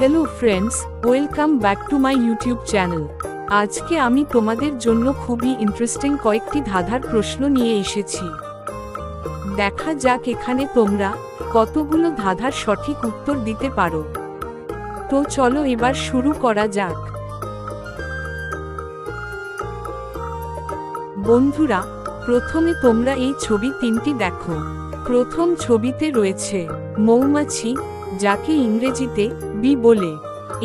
Hello friends, welcome back to my YouTube channel. আজকে আমি তোমাদের জন্য খুবই ইন্টারেস্টিং কয়েকটি ধাঁধার প্রশ্ন নিয়ে এসেছি। দেখা যাক এখানে তোমরা কতগুলো ধাঁধার সঠিক উত্তর দিতে পারো। তো চলো এবার শুরু করা যাক। বন্ধুরা, প্রথমে তোমরা এই ছবি তিনটি দেখো। প্রথম ছবিতে রয়েছে মৌমাছি, যাকে ইংরেজিতে বি বলে।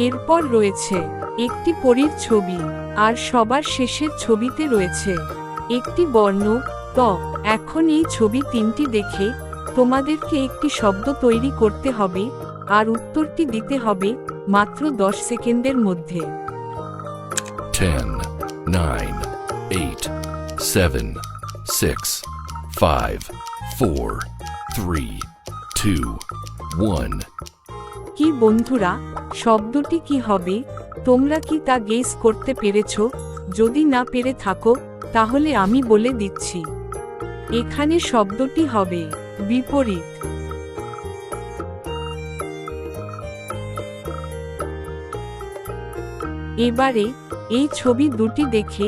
এরপর রয়েছে একটি পরীর ছবি, আর সবার শেষের ছবিতে রয়েছে একটি বর্ণ ত। এখন এই ছবি তিনটি দেখে তোমাদেরকে একটি শব্দ তৈরি করতে হবে, আর উত্তরটি দিতে হবে মাত্র 10 সেকেন্ডের মধ্যে। 10, 9, 8, 7, 6, 5, 4, 3, 2, 1. কি বন্ধুরা, শব্দটি কি হবে? তোমরা কি তা গেস করতে পেরেছো? যদি না পেরে থাকো তাহলে আমি বলে দিচ্ছি। এখানে শব্দটি হবে বিপরীত। এবারে এই ছবি দুটি দেখে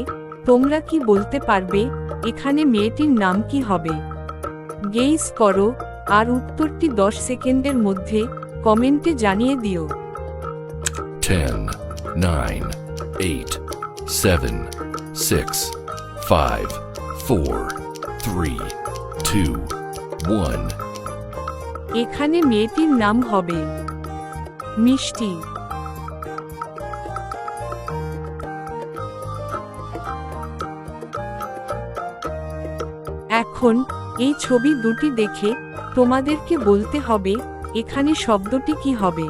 তোমরা কি বলতে পারবে এখানে মেয়েটির নাম কি হবে? গেস করো, আর উত্তরটি 10 সেকেন্ডের মধ্যে কমেন্টে জানিয়ে দিও। 10, 9, 8, 7, 6, 5, 4, 3, 2, 1. এখানে মেয়েটির নাম হবে মিষ্টি। এখন এই ছবি দুটি দেখে তোমাদেরকে বলতে হবে এখানে শব্দটি কি হবে।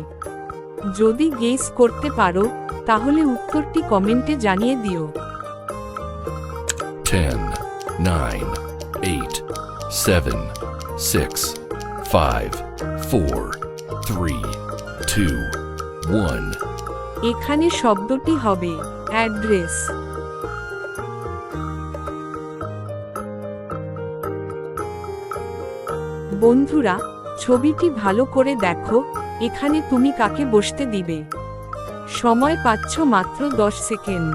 যদি গেস করতে পারো তাহলে উত্তরটি কমেন্টে জানিয়ে দিও। 10, 9, 8, 7, 6, 5, 4, 3, 2, 1. এখানে শব্দটি হবে অ্যাড্রেস। বন্ধুরা, ছবিটি ভালো করে দেখো, এখানে তুমি কাকে বসতে দিবে? সময় পাচ্ছ মাত্র 10 সেকেন্ড।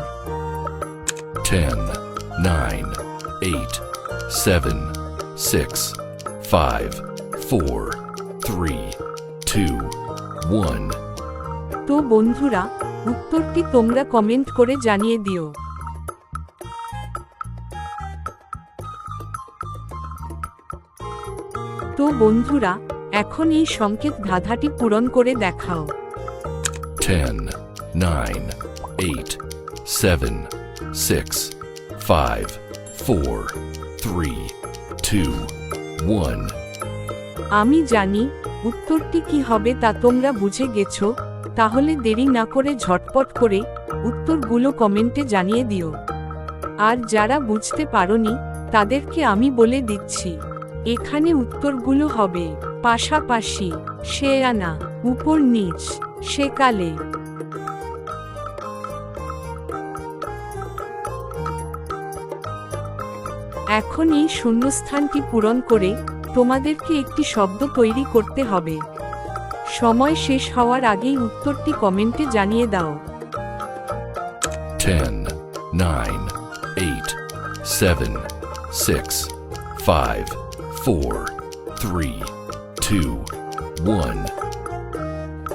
10, 9, 8, 7, 6, 5, 4, 3, 2, 1. তো বন্ধুরা, উত্তরটি তোমরা কমেন্ট করে জানিয়ে দিও। তো বন্ধুরা, এখন এই সংকেত ধাঁধাটি পূরণ করে দেখাও। 10, 9, 8, 7, 6, 5, 4, 3, 2, 1. আমি জানি উত্তরটি কি হবে তা তোমরা বুঝে গেছো, তাহলে দেরি না করে ঝটপট করে উত্তরগুলো কমেন্টে জানিয়ে দিও। আর যারা বুঝতে পারোনি তাদেরকে আমি বলে দিচ্ছি। এখানে উত্তরগুলো হবে পাশাপাশি, শেয়ানা, উপর নিচ, সেকালে। এখন এই শূন্যস্থানটি পূরণ করে তোমাদেরকে একটি শব্দ তৈরি করতে হবে। সময় শেষ হওয়ার আগেই উত্তরটি কমেন্টে জানিয়ে দাও। 10, 9, 8, 7, 6, 5, 4, 3, 2, 1.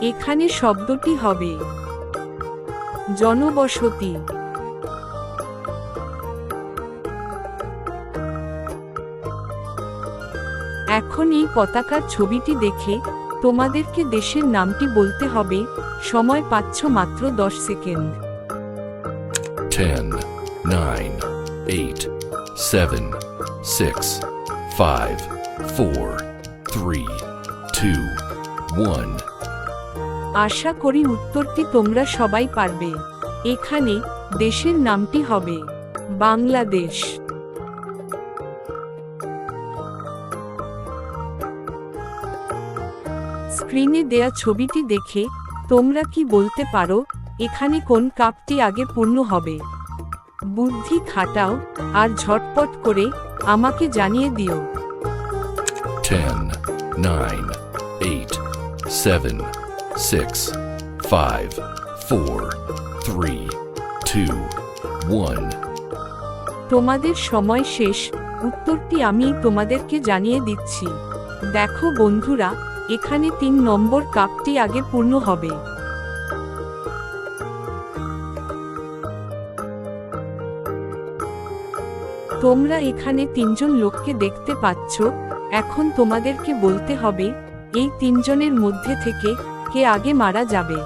এখানে শব্দটি হবে জনবসতি। এখন এই পতাকার ছবিটি দেখে তোমাদেরকে দেশের নামটি বলতে হবে। সময় পাচ্ছ মাত্র 10 সেকেন্ড। 10, 9, 8, 7, 6, 5, 4, 3, 2, 1. আশা করি উত্তরটি তোমরা সবাই পারবে। এখানে দেশের নামটি হবে বাংলাদেশ। স্ক্রিনে দেয়া ছবিটি দেখে তোমরা কি বলতে পারো এখানে কোন কাপটি আগে পূর্ণ হবে? বুদ্ধি খাটাও, আর ঝটপট করে আমাকে জানিয়ে দিও। 10, 9, 8, 7, 6, 5, 4, 3, 2, 1. তোমাদের সময় শেষ, উত্তরটি আমি তোমাদেরকে জানিয়ে দিচ্ছি। দেখো বন্ধুরা, এখানে 3 নম্বর কাপটি আগে পূর্ণ হবে। তোমরা এখানে 3 জন লোককে দেখতে পাচ্ছ। এখন তোমাদেরকে বলতে হবে এই 3 জনের মধ্যে থেকে কে আগে মারা যাবে।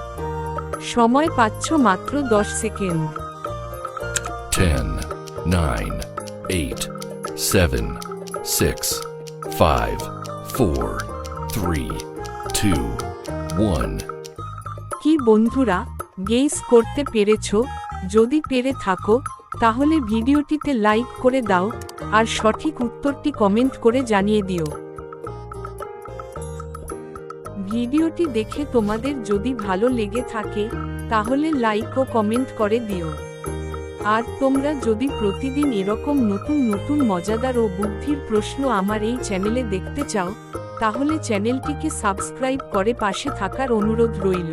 সময় পাচ্ছ মাত্র 10 সেকেন্ড। 10, 9, 8, 7, 6, 5, 4, 3, 2, 1. কি বন্ধুরা, গেস করতে পেরেছো? যদি পেরে থাকো তাহলে ভিডিওটিতে লাইক করে দাও আর সঠিক উত্তরটি কমেন্ট করে জানিয়ে দিও। ভিডিওটি দেখে তোমাদের যদি ভালো লেগে থাকে তাহলে লাইক ও কমেন্ট করে দিও। আর তোমরা যদি প্রতিদিন এরকম নতুন নতুন মজাদার ও বুদ্ধির প্রশ্ন আমার এই চ্যানেলে দেখতে চাও তাহলে চ্যানেলটিকে সাবস্ক্রাইব করে পাশে থাকার অনুরোধ রইল।